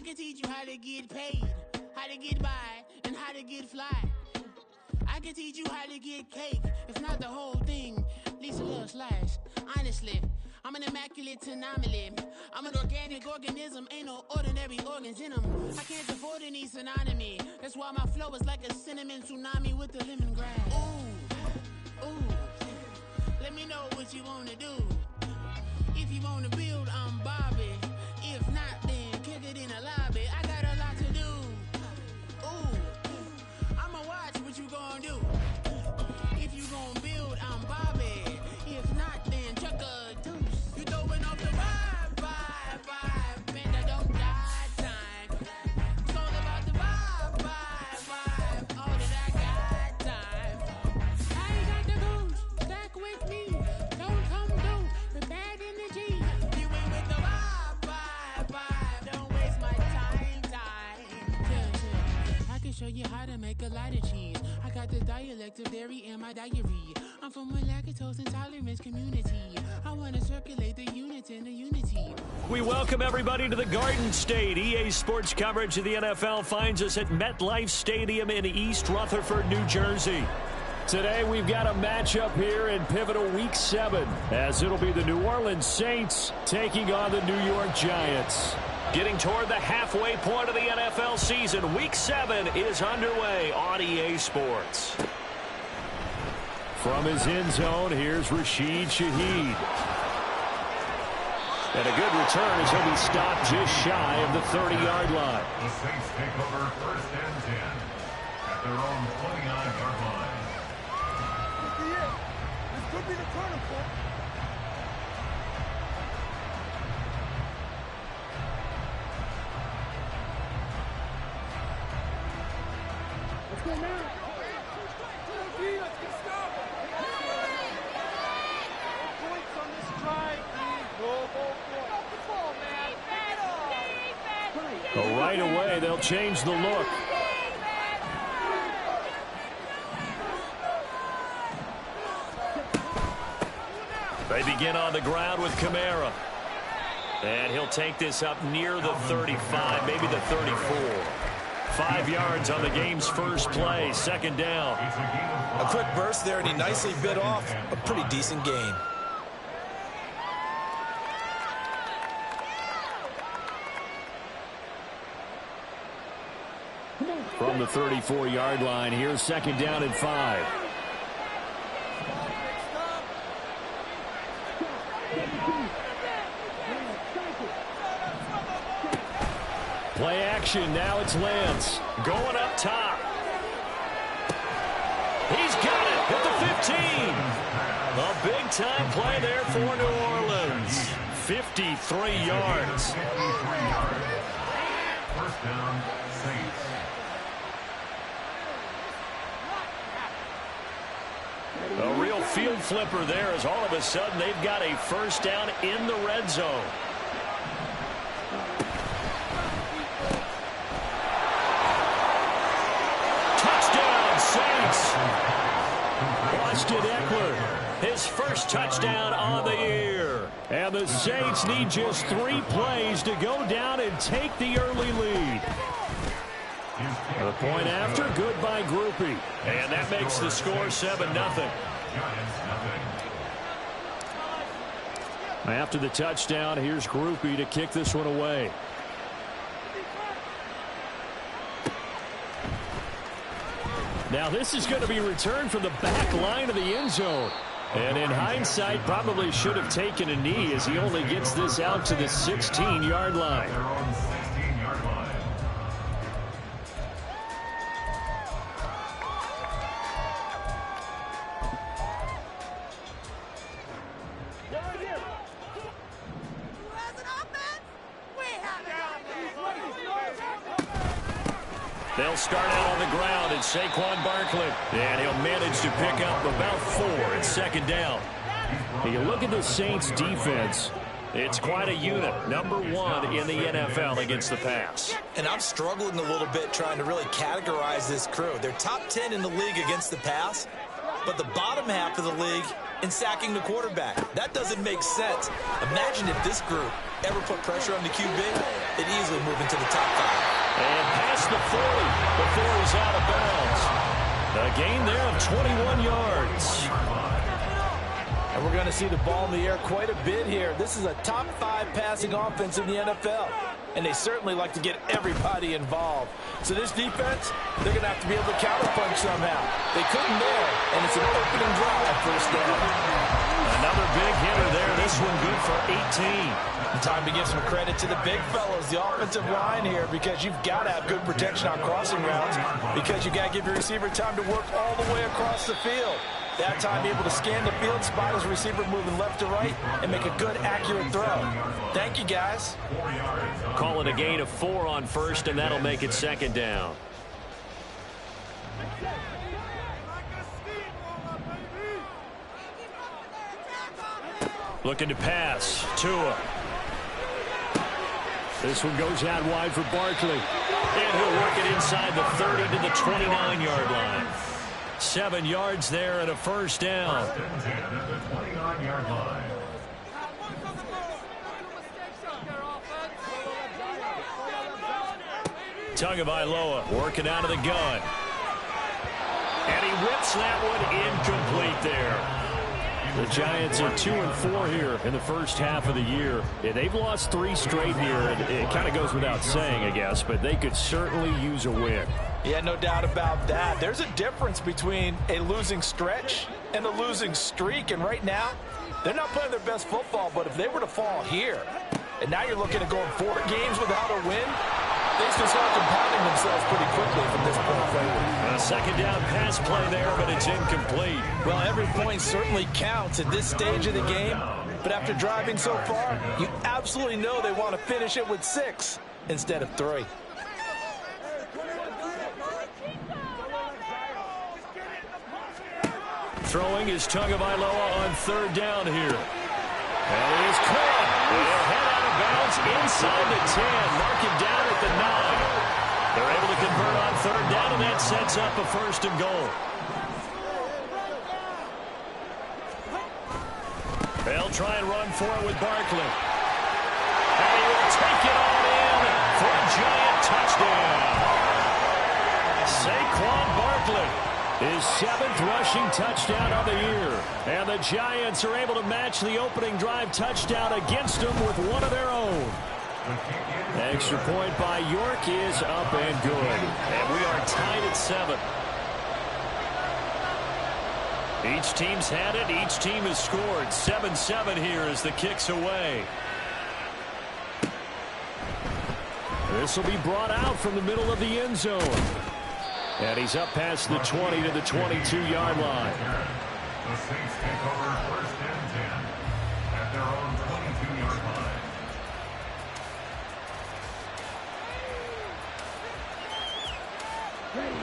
can teach you how to get paid, how to get by, and how to get fly. I can teach you how to get cake, if not the whole thing, at least a little slice. Honestly, I'm an immaculate anomaly. I'm an organic organism, ain't no ordinary organs in them. I can't afford any synonymy. That's why my flow is like a cinnamon tsunami with the lemongrass. Ooh, ooh, let me know what you wanna do. If you wanna build, I'm Bobby. If not, then kick it in the lobby. I got a lot to do. Ooh, I'ma watch what you gonna do. If you gonna build, I'm Bobby. If not, then chuck a deuce. You throwing off the vibe, man, I don't die time. It's all about the vibe, all that I got time. I ain't got the goose, stack with me. Don't come through with bad energy. You ain't with the vibe, don't waste my time. Yeah. I can show you how to make a lot of cheese. I got the dialect of dairy in my diary. I'm from a lactose intolerance community. I want to circulate the units in the unity. We welcome everybody to the Garden State. EA Sports coverage of the NFL finds us at MetLife Stadium in East Rutherford, New Jersey. Today we've got a matchup here in pivotal Week 7, as it'll be the New Orleans Saints taking on the New York Giants. Getting toward the halfway point of the NFL season, Week 7 is underway on EA Sports. From his end zone, here's Rashid Shaheed. And a good return as he'll be stopped just shy of the 30-yard line. The Saints take over 1st and 10 at their own 29-yard line. This could be the turning point. Let's go now. Let's get stopped. Points on this drive. Well, right away, they'll change the look. They begin on the ground with Kamara. And he'll take this up near the 35, maybe the 34. 5 yards on the game's first play, 2nd down. A quick burst there, and he nicely bit off a pretty decent gain. From the 34-yard line, here's 2nd down and 5. Play action, now it's Lance. Going up top. He's got it at the 15. A big-time play there for New Orleans. 53 yards. 53 yards. 1st down, Saints. A real field flipper there, as all of a sudden they've got a 1st down in the red zone. Touchdown, Saints! Austin Eckler, his first touchdown on the year. And the Saints need just 3 plays to go down and take the early lead. The point after, good by Groupie. And that makes the score 7-0. After the touchdown, here's Groupie to kick this one away. Now this is going to be returned from the back line of the end zone. And in hindsight, probably should have taken a knee as he only gets this out to the 16-yard line. Their own 16-yard line. They'll start out on the ground at Saquon Barkley. And he'll manage to pick up about 4 at 2nd down. You look at the Saints defense. It's quite a unit. Number 1 in the NFL against the pass. And I'm struggling a little bit trying to really categorize this crew. They're top 10 in the league against the pass. but the bottom half of the league in sacking the quarterback. That doesn't make sense. Imagine if this group ever put pressure on the QB, they'd easily move into the top 5. And past the 40 before he's out of bounds. A gain there of 21 yards. And we're going to see the ball in the air quite a bit here. This is a top 5 passing offense in the NFL. And they certainly like to get everybody involved. So this defense, they're going to have to be able to counterpunch somehow. They couldn't there, and it's an opening drive first down. Another big hitter there. This one good for 18. And time to give some credit to the big fellas, the offensive line here, because you've got to have good protection on crossing routes, because you got to give your receiver time to work all the way across the field. That time able to scan the field, spot his receiver moving left to right, and make a good, accurate throw. Thank you, guys. Call it a gain of 4 on first, and that'll make it second down. Looking to pass. Tua. This one goes out wide for Barkley. And he'll work it inside the 30 to the 29-yard line. 7 yards there and a first down. First and 10 at the 29-yard line. Tagovailoa working out of the gun. And he whips that one incomplete there. The Giants are 2-4 here in the first half of the year. Yeah, they've lost 3 straight here. And it kind of goes without saying, I guess, but they could certainly use a win. Yeah, no doubt about that. There's a difference between a losing stretch and a losing streak. And right now, they're not playing their best football. But if they were to fall here, and now you're looking at going 4 games without a win, they still start compounding themselves pretty quickly from this point forward. A second down pass play there, but it's incomplete. Well, every point certainly counts at this stage of the game. But after driving so far, you absolutely know they want to finish it with 6 instead of 3. Throwing is Tagovailoa on third down here. And it is caught. He'll head out of bounds inside the 10. Mark it down at the 9. They're able to convert on third down, and that sets up a first and goal. They'll try and run for it with Barkley. And he will take it all in for a giant touchdown. Saquon Barkley, his 7th rushing touchdown of the year. And the Giants are able to match the opening drive touchdown against them with one of their own. Extra point by York is up and good. And we are tied at 7. Each team's had it. Each team has scored. 7-7 here as the kick's away. This will be brought out from the middle of the end zone. And he's up past the 20 to the 22-yard line. The Saints take over first and 10 at their own 22-yard line.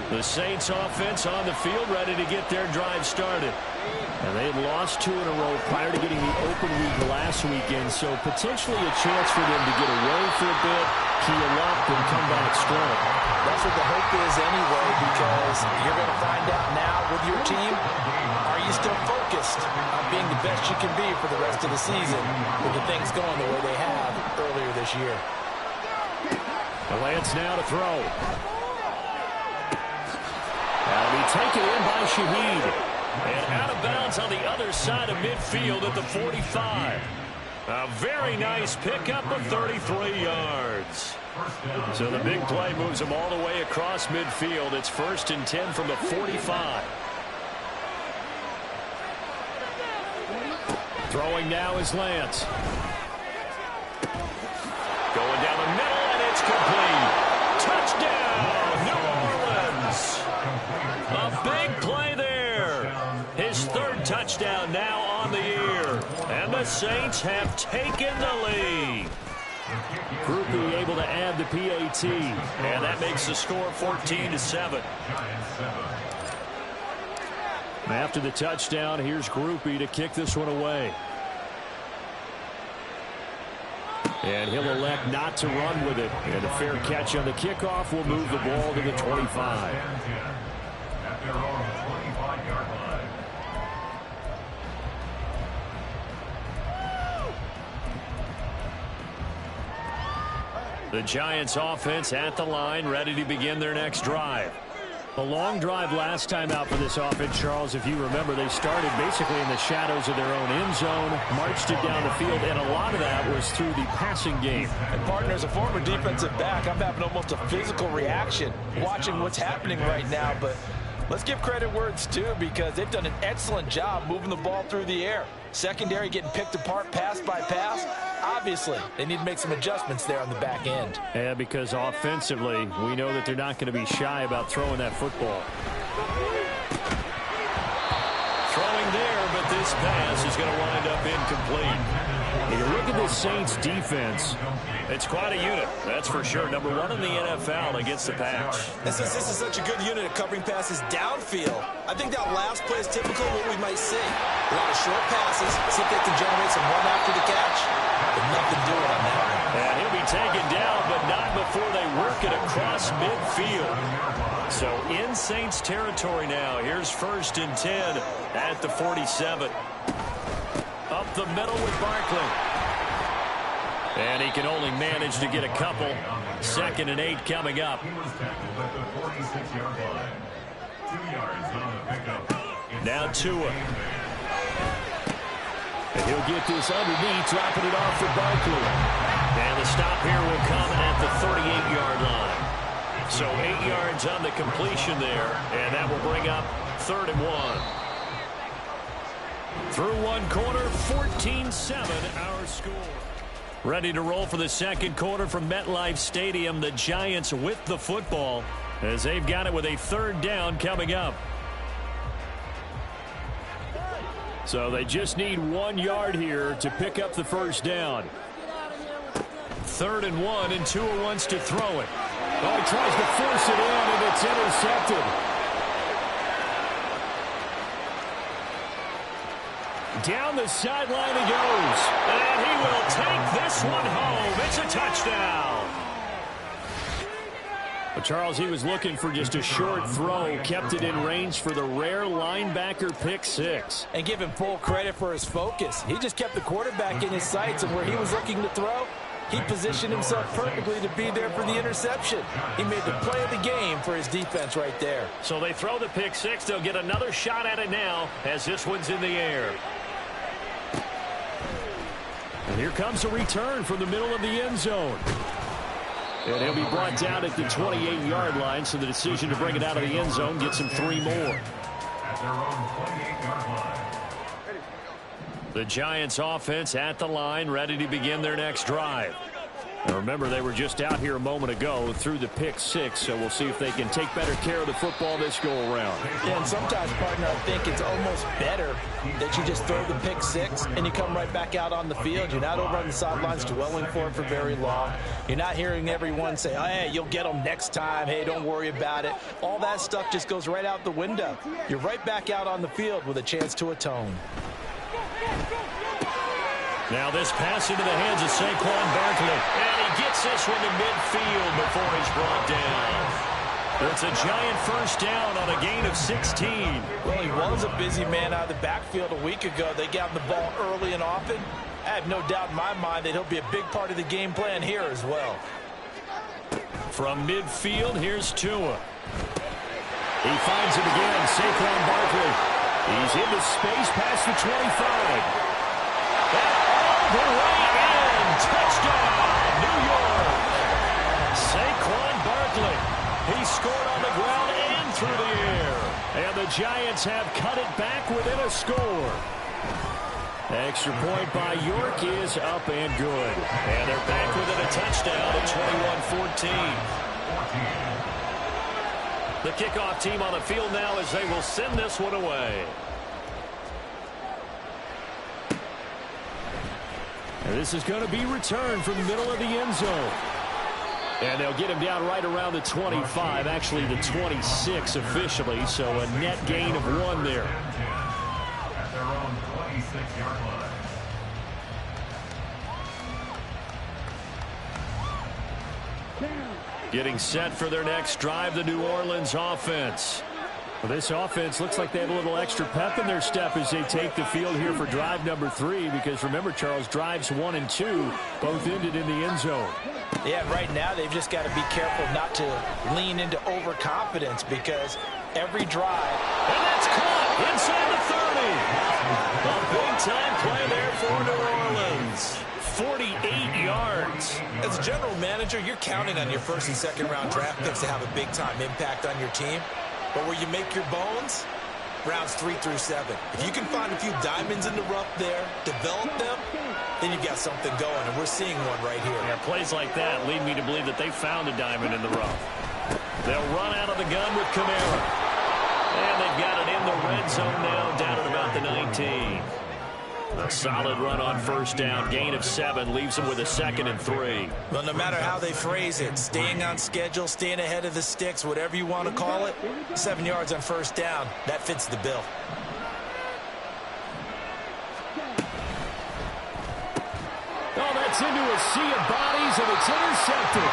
The Saints offense on the field, ready to get their drive started. And they had lost 2 in a row prior to getting the open week last weekend, so potentially a chance for them to get away for a bit, keel up, and come back strong. That's what the hope is anyway, because you're going to find out now with your team, are you still focused on being the best you can be for the rest of the season with the things going the way they have earlier this year. Lance now to throw. That'll be taken in by Shaheed. And out of bounds on the other side of midfield at the 45. A very nice pickup of 33 yards. So the big play moves them all the way across midfield. It's first and 10 from the 45. Throwing now is Lance. Going down the middle, and it's complete. Touchdown, New Orleans. A big play there. His 3rd touchdown now on the year. And the Saints have taken the lead. Groupie able to add the PAT. And that makes the score 14-7. After the touchdown, here's Groupie to kick this one away. And he'll elect not to run with it. And a fair catch on the kickoff will move the ball to the 25. At their own 25-yard line. The Giants offense at the line, ready to begin their next drive. A long drive last time out for this offense, Charles. If you remember, they started basically in the shadows of their own end zone, marched it down the field, and a lot of that was through the passing game. And partner, as a former defensive back, I'm having almost a physical reaction watching what's happening right now. But let's give credit where it's due, because they've done an excellent job moving the ball through the air. Secondary getting picked apart pass by pass. Obviously, they need to make some adjustments there on the back end. Yeah, because offensively, we know that they're not going to be shy about throwing that football. Throwing there, but this pass is going to wind up incomplete. If you look at the Saints defense, it's quite a unit, that's for sure. Number one in the NFL against the pass. And since this is such a good unit at covering passes downfield, I think that last play is typical of what we might see. A lot of short passes, see if they can generate some run after the catch. But nothing doing on that one. And he'll be taken down, but not before they work it across midfield. So in Saints territory now. Here's 1st and 10 at the 47. Up the middle with Barkley. And he can only manage to get a couple. 2nd and 8 coming up. He was tackled at the 46-yard line. 2 yards on the pickup. Now Tua. And he'll get this underneath, dropping it off for Barkley. And the stop here will come at the 38-yard line. So 8 yards on the completion there, and that will bring up 3rd and 1. Through one quarter, 14-7 our score. Ready to roll for the second quarter from MetLife Stadium. The Giants with the football as they've got it with a 3rd down coming up. So they just need 1 yard here to pick up the 1st down. 3rd and 1, and Tua wants to throw it. Oh, he tries to force it in, and it's intercepted. Down the sideline he goes. And he will take this one home. It's a touchdown. But Charles, he was looking for just a short throw, kept it in range for the rare linebacker pick 6. And give him full credit for his focus. He just kept the quarterback in his sights, and where he was looking to throw, he positioned himself perfectly to be there for the interception. He made the play of the game for his defense right there. So they throw the pick 6. They'll get another shot at it now as this one's in the air. And here comes a return from the middle of the end zone. And he'll be brought down at the 28-yard line, so the decision to bring it out of the end zone gets him 3 more. At their own 28-yard line. The Giants offense at the line, ready to begin their next drive. Now remember, they were just out here a moment ago through the pick 6, so we'll see if they can take better care of the football this go-around. Yeah, and sometimes, partner, I think it's almost better that you just throw the pick 6 and you come right back out on the field. You're not over on the sidelines dwelling for it for very long. You're not hearing everyone say, oh, hey, you'll get them next time. Hey, don't worry about it. All that stuff just goes right out the window. You're right back out on the field with a chance to atone. Now this pass into the hands of Saquon Barkley. And he gets this one to midfield before he's brought down. It's a Giant 1st down on a gain of 16. Well, he was a busy man out of the backfield a week ago. They got him the ball early and often. I have no doubt in my mind that he'll be a big part of the game plan here as well. From midfield, here's Tua. He finds it again, Saquon Barkley. He's into space past the 25. The way in, touchdown, New York. Saquon Barkley. He scored on the ground and through the air. And the Giants have cut it back within a score. Extra point by York is up and good. And they're back within a touchdown at 21-14. The kickoff team on the field now as they will send this one away. And this is going to be returned from the middle of the end zone. And they'll get him down right around the 25, actually the 26 officially, so a net gain of 1 there. At their own 26-yard line. Getting set for their next drive, the New Orleans offense. Well, this offense looks like they have a little extra pep in their step as they take the field here for drive number 3, because remember, Charles, drives 1 and 2 both ended in the end zone. Yeah, right now they've just got to be careful not to lean into overconfidence, because every drive... And that's caught inside the 30. A big-time play there for New Orleans. 48 yards. As a general manager, you're counting on your first and second round draft picks to have a big-time impact on your team. But where you make your bones, rounds 3 through 7. If you can find a few diamonds in the rough there, develop them, then you've got something going, and we're seeing one right here. Yeah, plays like that lead me to believe that they found a diamond in the rough. They'll run out of the gun with Kamara. And they've got it in the red zone now, down at about the 19. A solid run on first down, gain of 7, leaves them with a 2nd and 3. Well, no matter how they phrase it, staying on schedule, staying ahead of the sticks, whatever you want to call it, 7 yards on first down, that fits the bill. Oh, that's into a sea of bodies, and it's intercepted.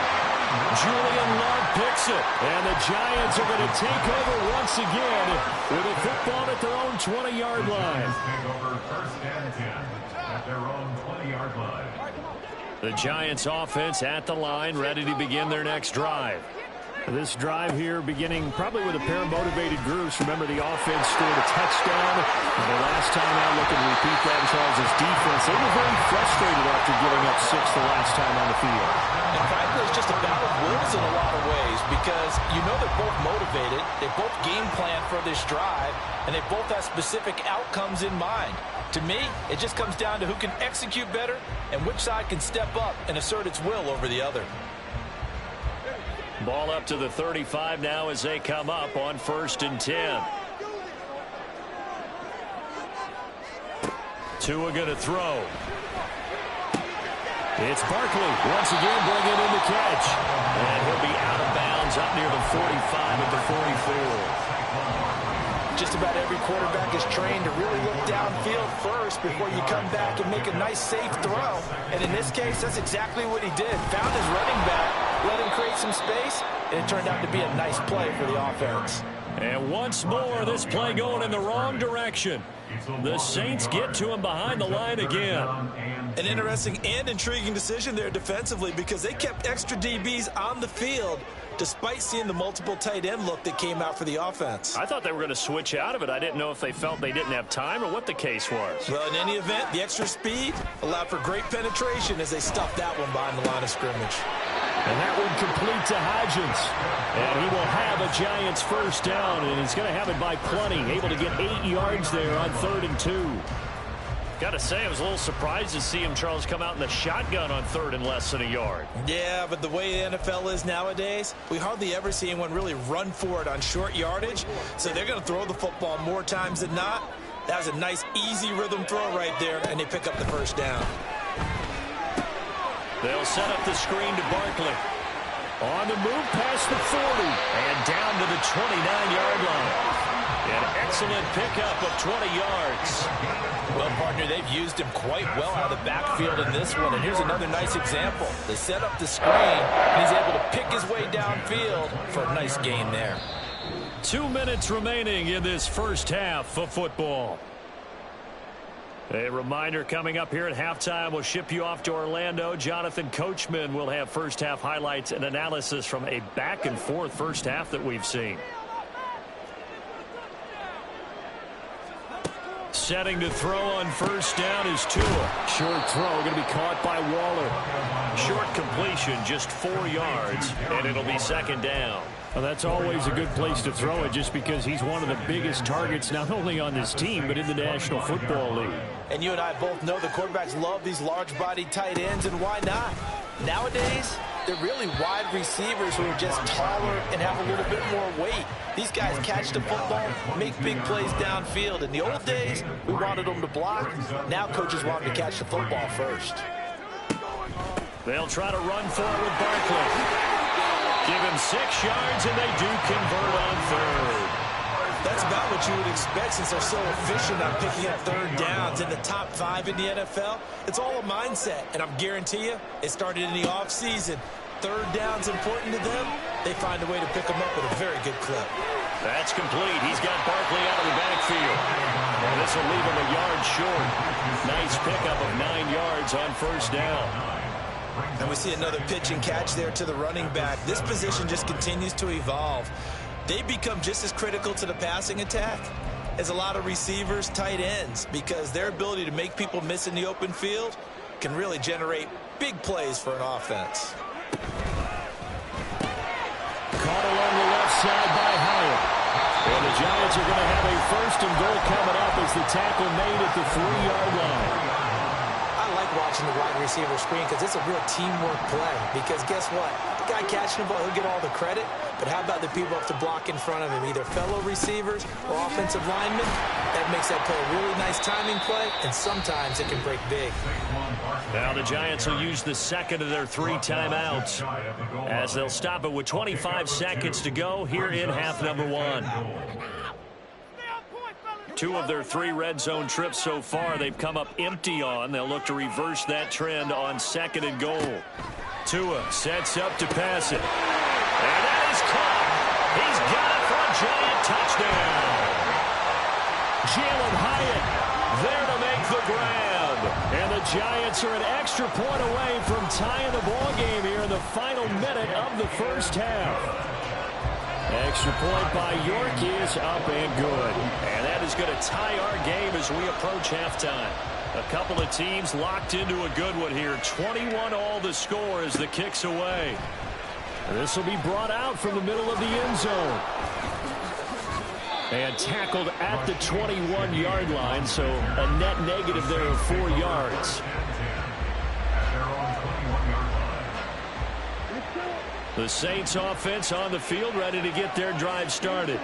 Julian Love picks it, and the Giants are going to take over once again with a football at their own 20-yard line. Take over first and 10 at their own 20-yard line. The Giants offense at the line, ready to begin their next drive. This drive here beginning probably with a pair of motivated groups. Remember, the offense scored a touchdown. And the last time out, looking to repeat that in Charles' defense, they were very frustrated after giving up 6 the last time on the field. And frankly, it's just a battle of wills in a lot of ways, because you know they're both motivated, they both game plan for this drive, and they both have specific outcomes in mind. To me, it just comes down to who can execute better and which side can step up and assert its will over the other. Ball up to the 35 now as they come up on first and 10. Tua going to throw. It's Barkley once again bringing in the catch. And he'll be out of bounds up near the 45 at the 44. Just about every quarterback is trained to really look downfield first before you come back and make a nice, safe throw. And in this case, that's exactly what he did. Found his running back, let him create some space, and it turned out to be a nice play for the offense. And once more, this play going in the wrong direction. The Saints get to him behind the line again. An interesting and intriguing decision there defensively, because they kept extra DBs on the field despite seeing the multiple tight end look that came out for the offense. I thought they were going to switch out of it. I didn't know if they felt they didn't have time or what the case was. Well, in any event, the extra speed allowed for great penetration as they stuffed that one behind the line of scrimmage. And that one complete to Hodgins. And he will have a Giants first down, and he's going to have it by plenty. Able to get 8 yards there on 3rd and 2. Got to say, I was a little surprised to see him, Charles, come out in the shotgun on 3rd and less than a yard. Yeah, but the way the NFL is nowadays, we hardly ever see anyone really run for it on short yardage. So they're going to throw the football more times than not. That was a nice, easy rhythm throw right there, and they pick up the first down. They'll set up the screen to Barkley. On the move past the 40 and down to the 29-yard line. An excellent pickup of 20 yards. Well, partner, they've used him quite well out of the backfield in this one. And here's another nice example. They set up the screen, and he's able to pick his way downfield for a nice gain there. 2 minutes remaining in this first half of football. A reminder coming up here at halftime, we'll ship you off to Orlando. Jonathan Coachman will have first half highlights and analysis from a back-and-forth first half that we've seen. Setting to throw on first down is Tua. Short throw going to be caught by Waller. Short completion, just 4 yards, and it'll be 2nd down. Well, that's always a good place to throw it, just because he's one of the biggest targets not only on this team but in the National Football League. And you and I both know the quarterbacks love these large-bodied tight ends, and why not? Nowadays, they're really wide receivers who are just taller and have a little bit more weight. These guys catch the football, make big plays downfield. In the old days, we wanted them to block. Now coaches want them to catch the football first. They'll try to run for it with Barkley. Give him 6 yards, and they do convert on 3rd. That's about what you would expect, since they're so efficient on picking up 3rd downs in the top 5 in the NFL. It's all a mindset, and I'm guarantee you it started in the offseason. 3rd down's important to them. They find a way to pick them up with a very good clip. That's complete. He's got Barkley out of the backfield. And this will leave him a yard short. Nice pickup of 9 yards on first down. And we see another pitch and catch there to the running back. This position just continues to evolve. They become just as critical to the passing attack as a lot of receivers, tight ends, because their ability to make people miss in the open field can really generate big plays for an offense. Caught along the left side by Hyatt. And the Giants are going to have a first and goal coming up as the tackle made at the 3-yard line. I like watching the wide receiver screen because it's a real teamwork play. Because guess what? The guy catching the ball, he'll get all the credit. But how about the people up to block in front of him, either fellow receivers or offensive linemen? That makes that play a really nice timing play, and sometimes it can break big. Now the Giants will use the second of their 3 timeouts as they'll stop it with 25 seconds to go here in half number 1. 2 of their 3 red zone trips so far they've come up empty on. They'll look to reverse that trend on second and goal. Tua sets up to pass it. And that is caught. He's got it for a giant touchdown. Jalin Hyatt there to make the grab. And the Giants are an extra point away from tying the ball game here in the final minute of the first half. Extra point by York is up and good. And that is going to tie our game as we approach halftime. A couple of teams locked into a good one here. 21 all the score as the kick's away. And this will be brought out from the middle of the end zone. And tackled at the 21-yard line, so a net negative there of 4 yards. The Saints offense on the field, ready to get their drive started.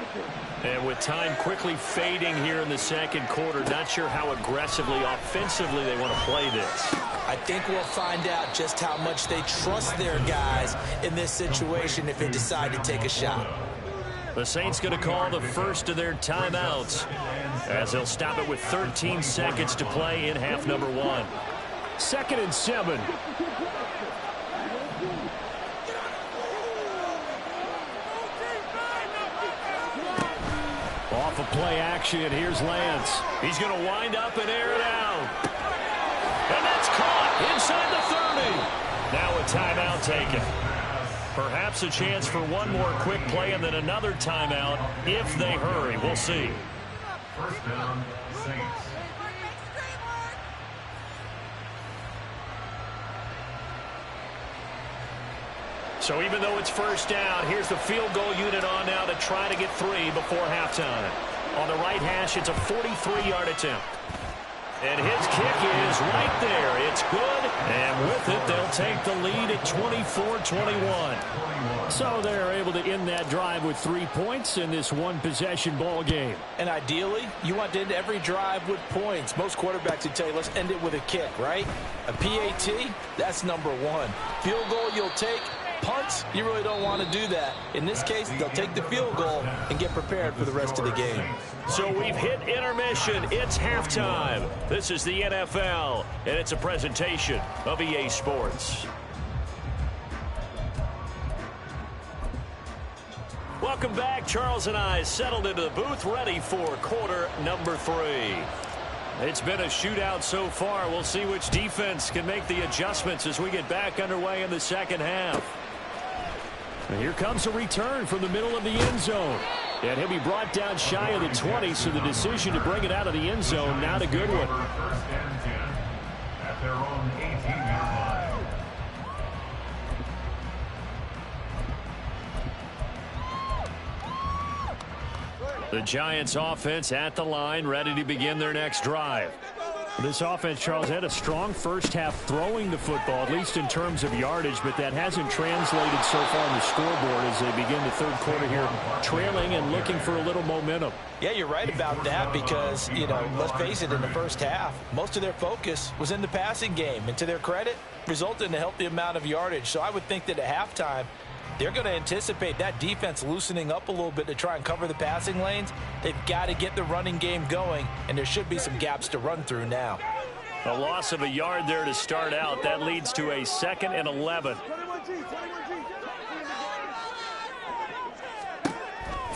And with time quickly fading here in the second quarter, not sure how aggressively, offensively they want to play this. I think we'll find out just how much they trust their guys in this situation if they decide to take a shot. The Saints going to call the first of their timeouts as they'll stop it with 13 seconds to play in half number 1. 2nd and 7. Off of play action, here's Lance. He's going to wind up and air it out. And that's caught inside the 30. Now a timeout taken. Perhaps a chance for one more quick play and then another timeout if they hurry. We'll see. First down, Saints. So even though it's first down, here's the field goal unit on now to try to get 3 before halftime. On the right hash, it's a 43-yard attempt. And his kick is right there. It's good. And with it, they'll take the lead at 24-21. So they're able to end that drive with 3 points in this one-possession ball game. And ideally, you want to end every drive with points. Most quarterbacks would tell you, let's end it with a kick, right? A PAT, that's number 1. Field goal you'll take. Punts, you really don't want to do that. In this case, they'll take the field goal and get prepared for the rest of the game. So we've hit intermission. It's halftime. This is the NFL, and it's a presentation of EA Sports. Welcome back. Charles and I settled into the booth, ready for quarter number 3. It's been a shootout so far. We'll see which defense can make the adjustments as we get back underway in the second half. And here comes a return from the middle of the end zone. And he'll be brought down shy of the 20, so the decision to bring it out of the end zone, not a good one. First and 10 at their own 18-yard line. The Giants offense at the line, ready to begin their next drive. This offense, Charles, had a strong first half throwing the football, at least in terms of yardage, but that hasn't translated so far on the scoreboard as they begin the third quarter here, trailing and looking for a little momentum. Yeah, you're right about that because, you know, let's face it, in the first half, most of their focus was in the passing game. And to their credit, resulted in a healthy amount of yardage. So I would think that at halftime, they're going to anticipate that defense loosening up a little bit to try and cover the passing lanes. They've got to get the running game going, and there should be some gaps to run through now. A loss of a yard there to start out. That leads to a 2nd and 11.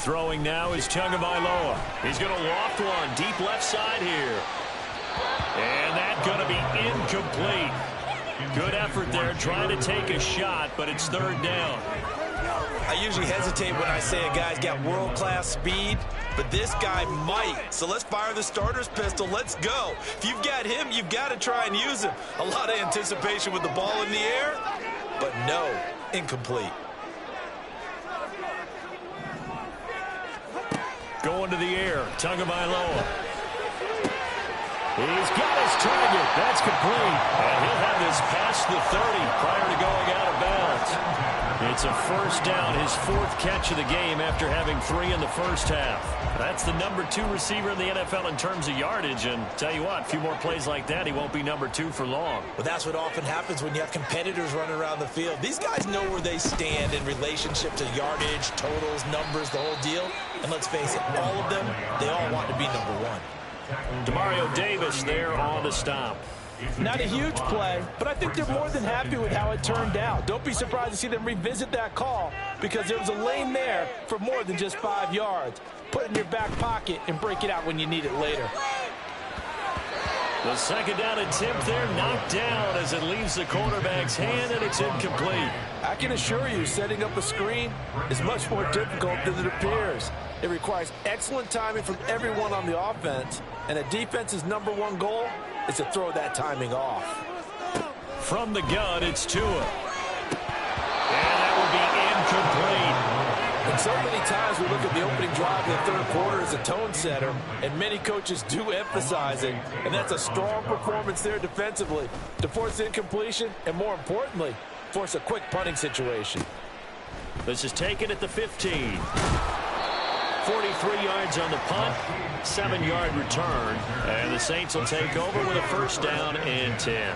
Throwing now is Tagovailoa. He's going to loft one deep left side here. And that's going to be incomplete. Good effort there trying to take a shot, but it's third down. I usually hesitate when I say a guy's got world-class speed, but this guy might. So let's fire the starter's pistol. Let's go. If you've got him, you've got to try and use him. A lot of anticipation with the ball in the air, but no, incomplete. Going to the air, Tagovailoa. He's got his target. That's complete. And he'll have this past the 30 prior to going out of bounds. It's a first down, his fourth catch of the game after having 3 in the first half. That's the number 2 receiver in the NFL in terms of yardage. And tell you what, a few more plays like that, he won't be number 2 for long. Well, that's what often happens when you have competitors running around the field. These guys know where they stand in relationship to yardage, totals, numbers, the whole deal. And let's face it, all of them, they all want to be number 1. Demario Davis there on the stop. Not a huge play, but I think they're more than happy with how it turned out. Don't be surprised to see them revisit that call because there was a lane there for more than just 5 yards. Put it in your back pocket and break it out when you need it later. The second down attempt there knocked down as it leaves the quarterback's hand, and it's incomplete. I can assure you, setting up a screen is much more difficult than it appears. It requires excellent timing from everyone on the offense, and a defense's number 1 goal is to throw that timing off. From the gun, it's Tua. And that will be incomplete. And so many times we look at the opening drive in the third quarter as a tone setter, and many coaches do emphasize it, and that's a strong performance there defensively to force incompletion and, more importantly, force a quick punting situation. This is taken at the 15. 43 yards on the punt, 7-yard return, and the Saints will take over with a first down and 10.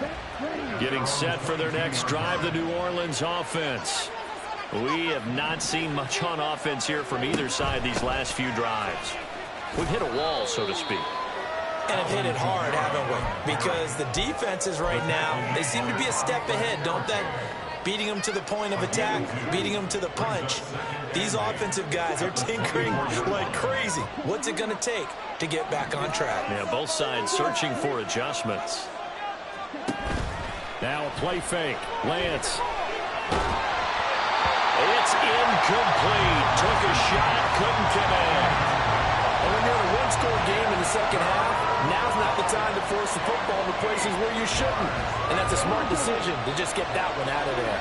Getting set for their next drive, the New Orleans offense. We have not seen much on offense here from either side these last few drives. We've hit a wall, so to speak. And have hit it hard, haven't we? Because the defenses right now, they seem to be a step ahead, don't they? Beating them to the point of attack, beating them to the punch. These offensive guys are tinkering like crazy. What's it going to take to get back on track? Yeah, both sides searching for adjustments. Now a play fake. Lance. It's incomplete. Took a shot, couldn't connect. And when you're in a one-score game in the second half, now's not the time to force the football to places where you shouldn't. And that's a smart decision to just get that one out of there.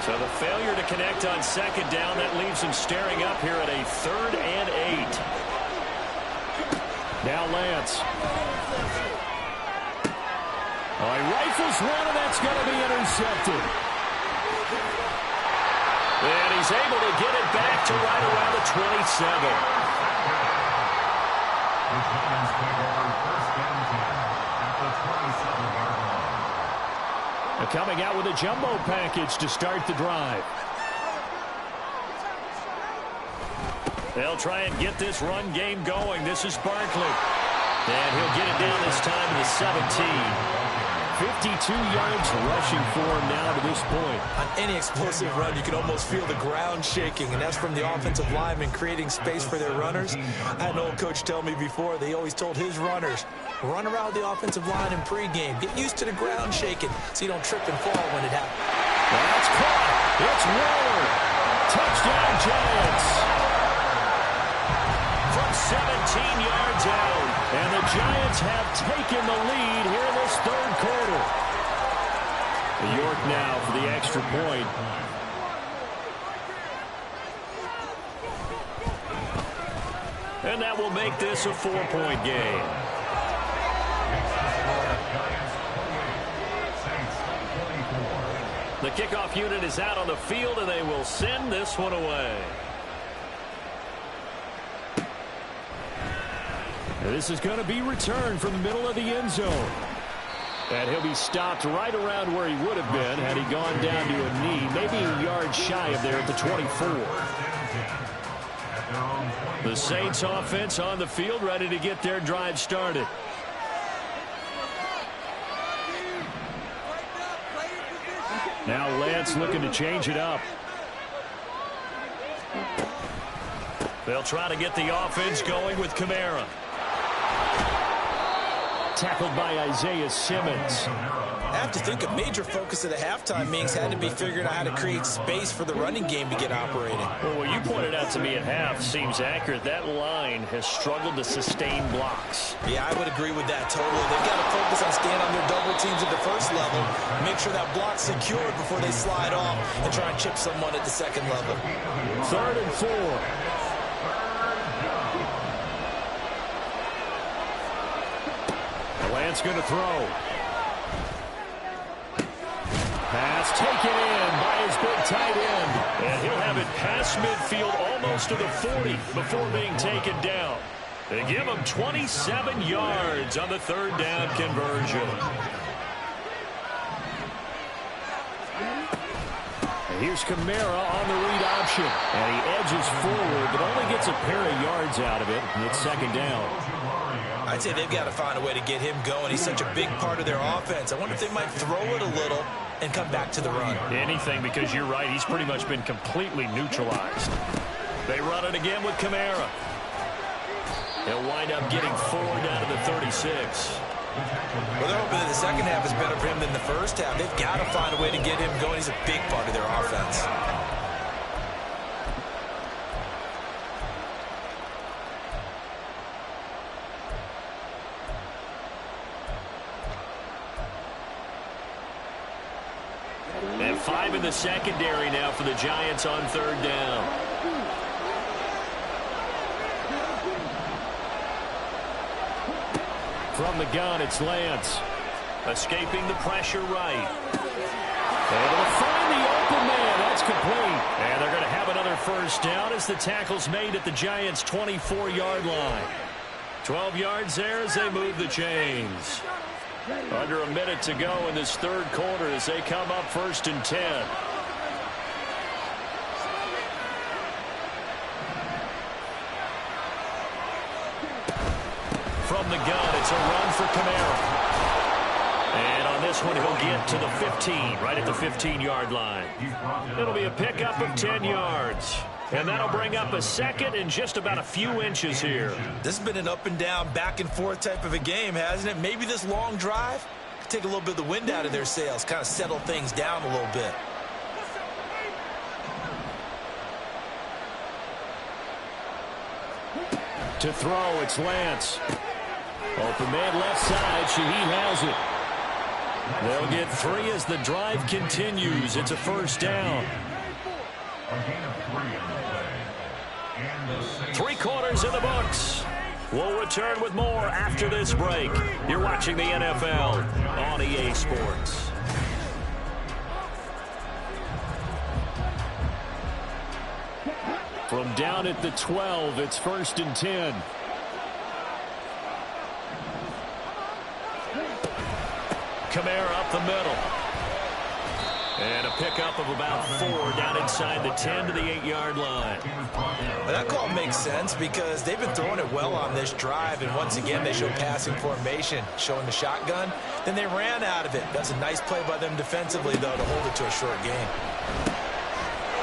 So the failure to connect on second down, that leaves him staring up here at a 3rd and 8. Now Lance. He rifles one, and that's going to be intercepted. And he's able to get it back to right around the 27. The Giants take over first and 10 at the 27-yard line. They're coming out with a jumbo package to start the drive. They'll try and get this run game going. This is Barkley. And he'll get it down this time to the 17. 52 yards rushing for him now to this point. On any explosive run, you can almost feel the ground shaking, and that's from the offensive linemen creating space for their runners. I had an old coach tell me before, they always told his runners, run around the offensive line in pregame. Get used to the ground shaking so you don't trip and fall when it happens. That's caught. It's Waller. Touchdown, Giants. From 17 yards out. And the Giants have taken the lead here in this third quarter. York now for the extra point. And that will make this a 4-point game. The kickoff unit is out on the field, and they will send this one away. This is going to be returned from the middle of the end zone. And he'll be stopped right around where he would have been had he gone down to a knee, maybe a yard shy of there at the 24. The Saints offense on the field, ready to get their drive started. Now Lance looking to change it up. They'll try to get the offense going with Kamara. Tackled by Isaiah Simmons. I have to think a major focus of the halftime meetings had to be figuring out how to create space for the running game to get operating. Well, what you pointed out to me at half seems accurate. That line has struggled to sustain blocks. Yeah, I would agree with that totally. They've got to focus on staying on their double teams at the first level, make sure that block's secured before they slide off and try and chip someone at the second level. 3rd and 4. Lance going to throw. Pass taken in by his big tight end. And he'll have it past midfield almost to the 40 before being taken down. They give him 27 yards on the 3rd down conversion. And here's Kamara on the read option. And he edges forward, but only gets a pair of yards out of it. And it's 2nd down. I'd say they've got to find a way to get him going. He's such a big part of their offense. I wonder if they might throw it a little and come back to the run. Anything, because you're right. He's pretty much been completely neutralized. They run it again with Kamara. He'll wind up getting 4 down to the 36. Well, they're hoping that the second half is better for him than the first half. They've got to find a way to get him going. He's a big part of their offense. And 5 in the secondary now for the Giants on 3rd down. From the gun, it's Lance. Escaping the pressure right. Able to find the open man. That's complete. And they're going to have another 1st down as the tackle's made at the Giants' 24-yard line. 12 yards there as they move the chains. Under a minute to go in this 3rd quarter as they come up 1st and 10. From the gun, it's a run for Kamara. And on this one, he'll get to the 15, right at the 15-yard line. It'll be a pickup of 10 yards. And that'll bring up a 2nd and just about a few inches here. This has been an up and down, back and forth type of a game, hasn't it? Maybe this long drive could take a little bit of the wind out of their sails, kind of settle things down a little bit. To throw, it's Lance. Open man left side. Shaheed has it. They'll get 3 as the drive continues. It's a 1st down. 3 quarters in the books. We'll return with more after this break. You're watching the NFL on EA Sports. From down at the 12, it's 1st and 10. Kamara up the middle. And a pickup of about 4 down inside the 10 to the 8-yard line. Well, that call makes sense because they've been throwing it well on this drive, and once again they show passing formation, showing the shotgun. Then they ran out of it. That's a nice play by them defensively, though, to hold it to a short gain.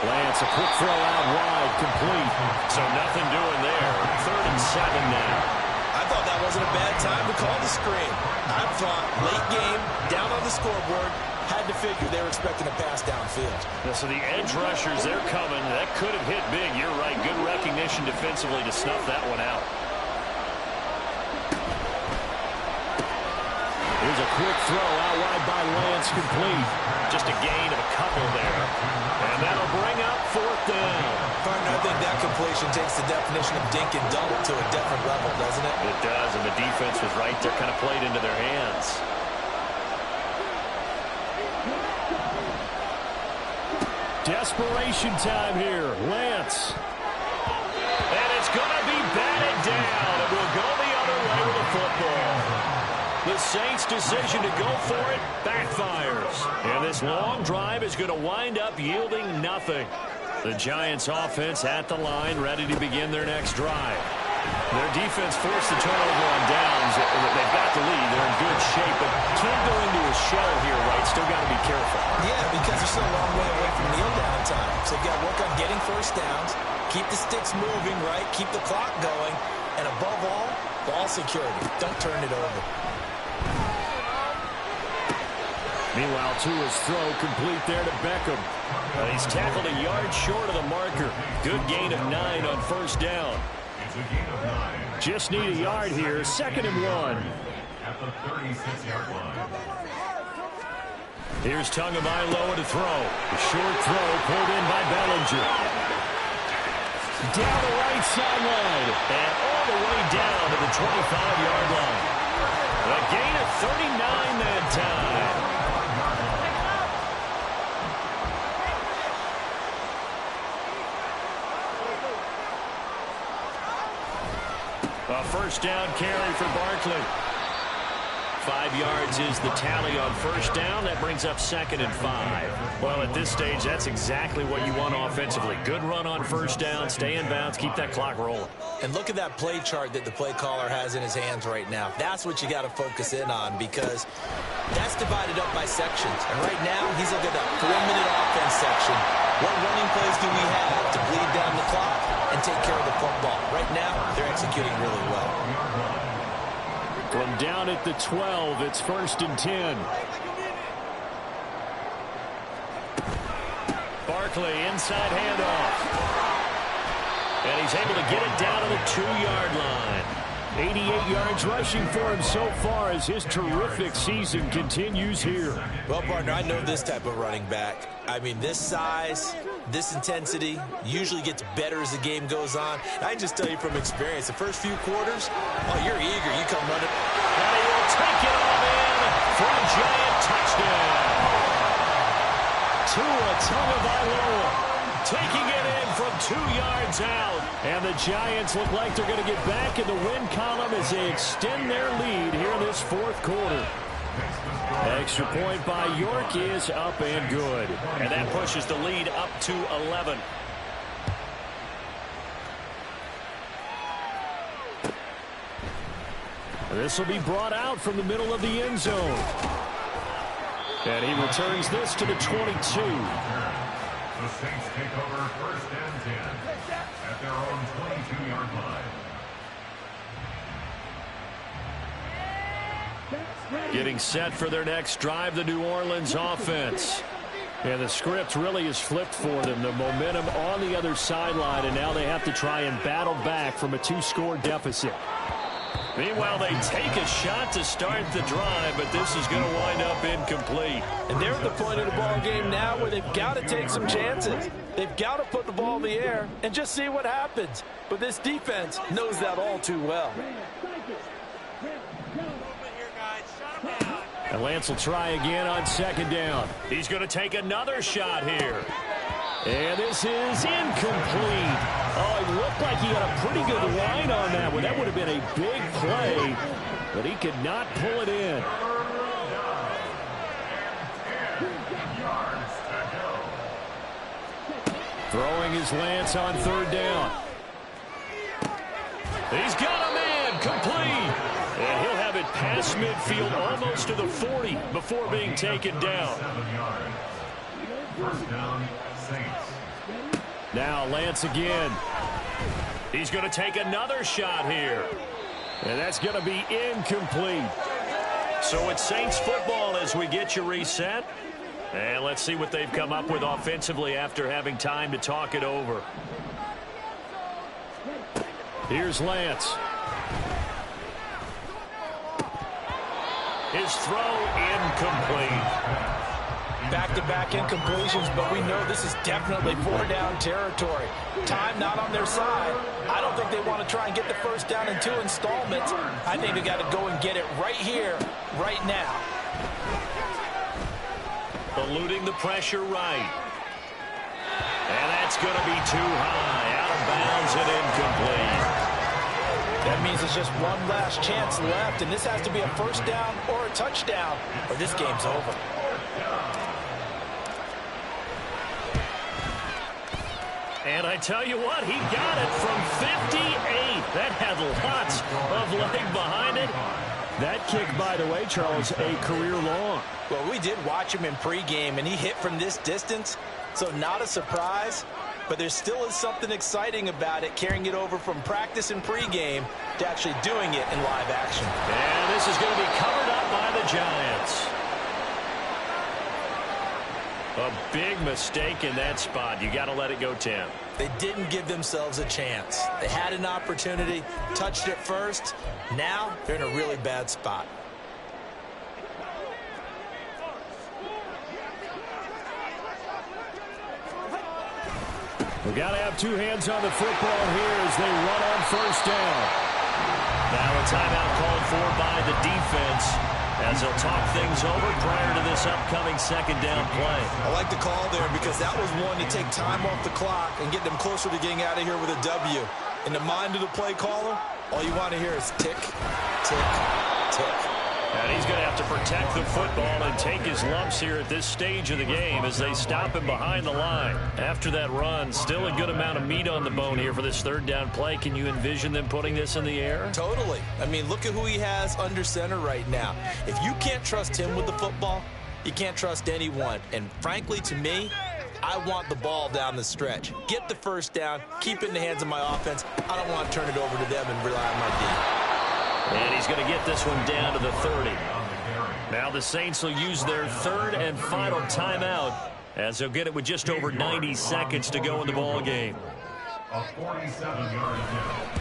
Lance, a quick throw out wide, complete. So nothing doing there. 3rd and 7 now. I thought that wasn't a bad time to call the screen. I thought late game, down on the scoreboard, had to figure they were expecting a pass downfield. Yeah, so the edge rushers, they're coming. That could have hit big. You're right. Good recognition defensively to snuff that one out. Here's a quick throw out wide by Lance, complete. Just a gain of a couple there. And that'll bring up 4th down. Partner, I think that completion takes the definition of dink and dunk to a different level, doesn't it? It does, and the defense was right there, kind of played into their hands. Desperation time here. Lance. And it's going to be batted down. It will go the other way with the football. The Saints' decision to go for it backfires. And this long drive is going to wind up yielding nothing. The Giants' offense at the line, ready to begin their next drive. Their defense forced the turnover on downs. They've got the lead. They're in good shape, but can't go into a shell here, right? Still got to be careful. Yeah, because they're still a long way away from kneel down time. So you got to work on getting first downs, keep the sticks moving, right? Keep the clock going, and above all, ball security. Don't turn it over. Meanwhile, Tua's throw complete there to Beckham. He's tackled a yard short of the marker. Good gain of 9 on first down. It's a gain of 9. Just need a yard here. 2nd and 1. At the 36-yard line. Here's Tagovailoa to throw. A short throw pulled in by Bellinger. Down the right sideline. And all the way down to the 25-yard line. A gain of 39 that time. A first down carry for Barkley. 5 yards is the tally on first down. That brings up 2nd and 5. Well, at this stage, that's exactly what you want offensively. Good run on first down, stay in bounds, keep that clock rolling. And look at that play chart that the play caller has in his hands right now. That's what you got to focus in on, because that's divided up by sections. And right now, he's looking at that 4-minute offense section. What running plays do we have to bleed down the clock and take care of the football? Right now, they're executing really well. From down at the 12, it's 1st and 10. Barkley, inside handoff. And he's able to get it down to the 2-yard line. 88 yards rushing for him so far as his terrific season continues here. Well, partner, I know this type of running back. I mean, this size, this intensity usually gets better as the game goes on. I can just tell you from experience, the first few quarters, oh, you're eager. You come running. And he will take it all in for a giant touchdown. Tua Tagovailoa taking it in from 2 yards out. And the Giants look like they're going to get back in the win column as they extend their lead here in this 4th quarter. Extra point by York is up and good. And that pushes the lead up to 11. This will be brought out from the middle of the end zone. And he returns this to the 22. The Saints take over 1st and 10 at their own 22-yard line. Getting set for their next drive, the New Orleans offense. And the script really is flipped for them. The momentum on the other sideline, and now they have to try and battle back from a 2-score deficit. Meanwhile, they take a shot to start the drive, but this is going to wind up incomplete. And they're at the point of the ball game now where they've got to take some chances. They've got to put the ball in the air and just see what happens. But this defense knows that all too well. And Lance will try again on 2nd down. He's going to take another shot here. And this is incomplete. Oh, it looked like he had a pretty good line on that one. That would have been a big play, but he could not pull it in. Throwing his Lance on 3rd down. He's got a man complete. And he'll have it past midfield almost to the 40 before being taken down. 7 yards. First down, Saints. Now Lance again. He's going to take another shot here. And that's going to be incomplete. So it's Saints football as we get you reset. And let's see what they've come up with offensively after having time to talk it over. Here's Lance. His throw incomplete. Back-to-back incompletions, but we know this is definitely 4-down territory. Time not on their side. I don't think they want to try and get the first down in 2 installments. I think they got to go and get it right here, right now. Eluding the pressure right. And that's going to be too high. Out of bounds and incomplete. That means there's just one last chance left, and this has to be a first down or a touchdown, or this game's over. And I tell you what, he got it from 58. That had lots of leg behind it. That kick, by the way, Charles, a career long. Well, we did watch him in pregame, and he hit from this distance. So not a surprise, but there still is something exciting about it, carrying it over from practice and pregame to actually doing it in live action. And this is going to be covered up by the Giants. A big mistake in that spot. You got to let it go 10. They didn't give themselves a chance. They had an opportunity, touched it first. Now they're in a really bad spot. We got to have two hands on the football here as they run on first down. Now a timeout called for by the defense as they'll talk things over prior to this upcoming second down play. I like the call there because that was one to take time off the clock and get them closer to getting out of here with a W. In the mind of the play caller, all you want to hear is tick, tick, tick. And he's going to have to protect the football and take his lumps here at this stage of the game as they stop him behind the line. After that run, still a good amount of meat on the bone here for this third down play. Can you envision them putting this in the air? Totally. I mean, look at who he has under center right now. If you can't trust him with the football, you can't trust anyone. And frankly, to me, I want the ball down the stretch. Get the first down, keep it in the hands of my offense. I don't want to turn it over to them and rely on my D. And he's going to get this one down to the 30. Now the Saints will use their third and final timeout as they'll get it with just over 90 seconds to go in the ball game. A 47-yard attempt.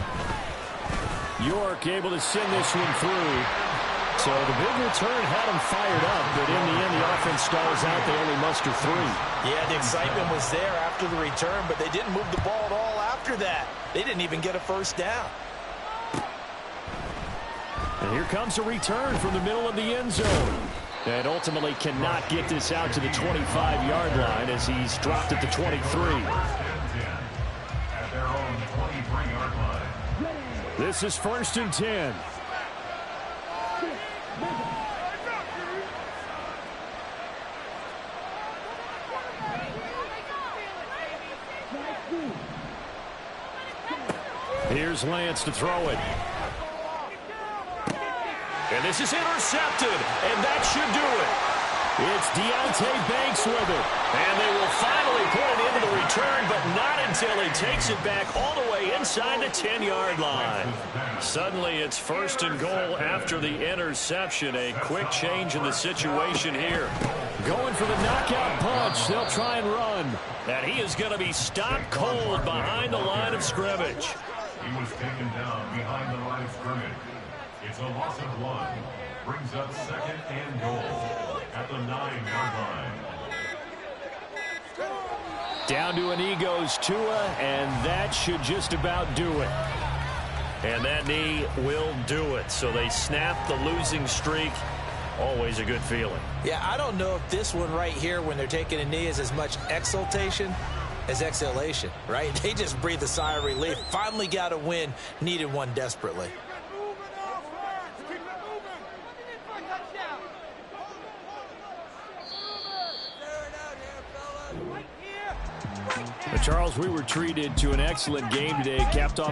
York able to send this one through. So the big return had them fired up, but in the end the offense stalls out. They only muster 3. Yeah, the excitement was there after the return, but they didn't move the ball at all after that. They didn't even get a first down. And here comes a return from the middle of the end zone. And ultimately cannot get this out to the 25-yard line as he's dropped at the 23. At their own 23-yard line. This is 1st and 10. Here's Lance to throw it. And this is intercepted, and that should do it. It's Deonte Banks with it. And they will finally put it into the return, but not until he takes it back all the way inside the 10-yard line. Suddenly, it's 1st and goal after the interception. A quick change in the situation here. Going for the knockout punch. They'll try and run. And he is going to be stopped cold behind the line of scrimmage. He was taken down behind the line of scrimmage. It's a loss of 1. Brings up 2nd and goal at the 9-yard line. Down to a knee goes Tua, and that should just about do it. And that knee will do it. So they snap the losing streak. Always a good feeling. Yeah, I don't know if this one right here when they're taking a knee is as much exultation as exhalation, right? They just breathe a sigh of relief. Finally got a win. Needed one desperately. Charles, we were treated to an excellent game today, capped off